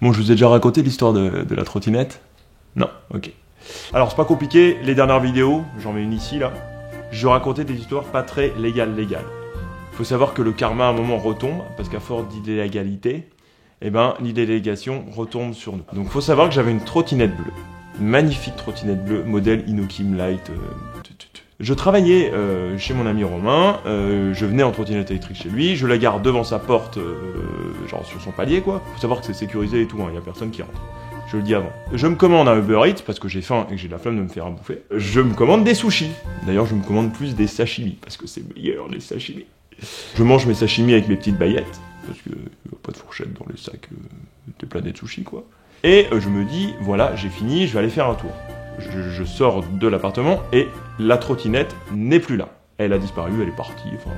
Bon, je vous ai déjà raconté l'histoire de la trottinette? Non? Ok. Alors, c'est pas compliqué, les dernières vidéos, j'en mets une ici, là, je racontais des histoires pas très légales. Faut savoir que le karma, à un moment, retombe, parce qu'à force d'illégalité, eh ben, l'illégation retombe sur nous. Donc, faut savoir que j'avais une trottinette bleue. Une magnifique trottinette bleue, modèle Inokim Light. Je travaillais chez mon ami Romain, je venais en trottinette électrique chez lui, je la garde devant sa porte, genre sur son palier quoi. Faut savoir que c'est sécurisé et tout, hein, y a personne qui rentre. Je le dis avant. Je me commande un Uber Eats parce que j'ai faim et que j'ai la flemme de me faire à bouffer. Je me commande des sushis. D'ailleurs, je me commande plus des sashimi parce que c'est meilleur les sashimi. Je mange mes sashimi avec mes petites baguettes parce que y a pas de fourchette dans les sacs des planètes sushi quoi. Et je me dis voilà, j'ai fini, je vais aller faire un tour. Je sors de l'appartement et la trottinette n'est plus là. Elle a disparu, elle est partie. Enfin...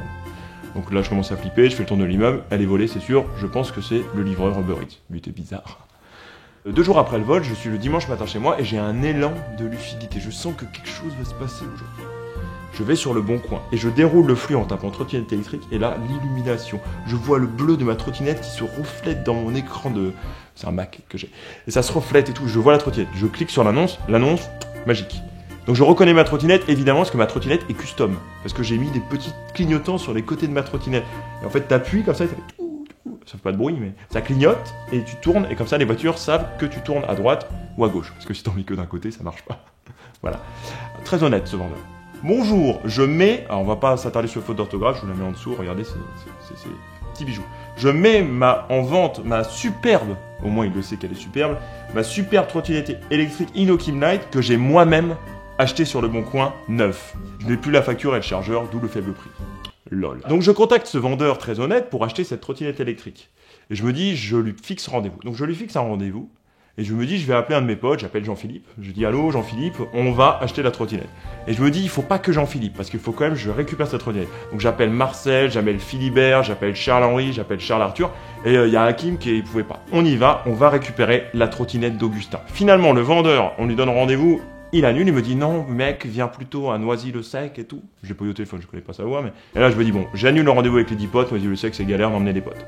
Donc là, je commence à flipper, je fais le tour de l'immeuble, elle est volée, c'est sûr. Je pense que c'est le livreur Uber Eats. Lui était bizarre. 2 jours après le vol, je suis le dimanche matin chez moi et j'ai un élan de lucidité. Je sens que quelque chose va se passer aujourd'hui. Je vais sur le bon coin et je déroule le flux en tapant trottinette électrique et là, l'illumination. Je vois le bleu de ma trottinette qui se reflète dans mon écran de... C'est un Mac que j'ai. Et ça se reflète et tout, je vois la trottinette. Je clique sur l'annonce, magique. Donc je reconnais ma trottinette, évidemment, parce que ma trottinette est custom. Parce que j'ai mis des petits clignotants sur les côtés de ma trottinette. Et en fait, t'appuies comme ça, et ça fait tout. Ça fait pas de bruit, mais ça clignote et tu tournes. Et comme ça, les voitures savent que tu tournes à droite ou à gauche. Parce que si t'en mets que d'un côté, ça marche pas. Voilà. Très honnête, ce vendeur. Bonjour, je mets... Alors on va pas s'attarder sur le faute d'orthographe, je vous la mets en dessous, regardez, c'est petits bijoux. Je mets en vente ma superbe, au moins il le sait qu'elle est superbe, ma superbe trottinette électrique Inokim Light que j'ai moi-même acheté sur le bon coin, neuf. Je n'ai plus la facture et le chargeur, d'où le faible prix. Lol. Donc je contacte ce vendeur très honnête pour acheter cette trottinette électrique. Et je me dis, je lui fixe rendez-vous. Donc je lui fixe un rendez-vous. Et je me dis, je vais appeler un de mes potes, j'appelle Jean-Philippe. Je dis, allô Jean-Philippe, on va acheter la trottinette. Et je me dis, il faut pas que Jean-Philippe, parce qu'il faut quand même que je récupère cette trottinette. Donc j'appelle Marcel, j'appelle Philibert, j'appelle Charles-Henri, j'appelle Charles-Arthur. Et il y a Hakim qui ne pouvait pas. On y va, on va récupérer la trottinette d'Augustin. Finalement, le vendeur, on lui donne rendez-vous, il annule, il me dit, non mec, viens plutôt à Noisy-le-Sec et tout. Je l'ai pas eu au téléphone, je connais pas sa voix, mais... Et là je me dis, bon, j'annule le rendez-vous avec les 10 potes, Noisy-le-Sec c'est galère, m'emmener des potes.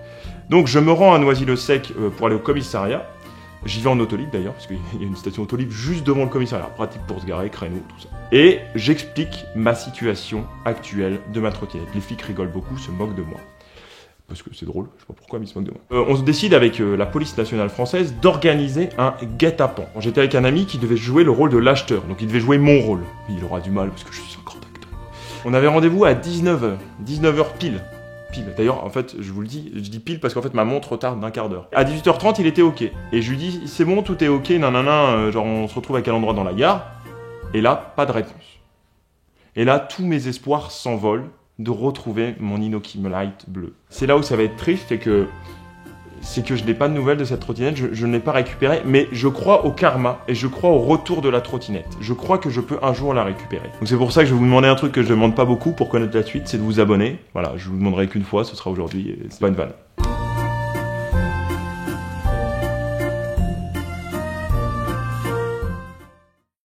Donc je me rends à Noisy-le-Sec pour aller au commissariat. J'y vais en autolib d'ailleurs, parce qu'il y a une station autolib juste devant le commissariat, pratique pour se garer, créneau, tout ça. Et j'explique ma situation actuelle de ma trottinette. Les flics rigolent beaucoup, se moquent de moi. Parce que c'est drôle, je sais pas pourquoi, mais ils se moquent de moi. On se décide avec la police nationale française d'organiser un guet-apens. J'étais avec un ami qui devait jouer le rôle de l'acheteur, donc il devait jouer mon rôle. Il aura du mal, parce que je suis un grand acteur. On avait rendez-vous à 19h, 19h pile. D'ailleurs, en fait, je vous le dis, je dis pile parce qu'en fait, ma montre retarde d'un quart d'heure. À 18h30, il était OK. Et je lui dis, c'est bon, tout est OK, nanana, genre on se retrouve à quel endroit dans la gare? Et là, pas de réponse. Et là, tous mes espoirs s'envolent de retrouver mon Inokim Light bleu. C'est là où ça va être triste, c'est que je n'ai pas de nouvelles de cette trottinette, je ne l'ai pas récupérée, mais je crois au karma et je crois au retour de la trottinette. Je crois que je peux un jour la récupérer. Donc c'est pour ça que je vais vous demander un truc que je ne demande pas beaucoup pour connaître la suite, c'est de vous abonner. Voilà, je vous demanderai qu'une fois, ce sera aujourd'hui, c'est pas une vanne.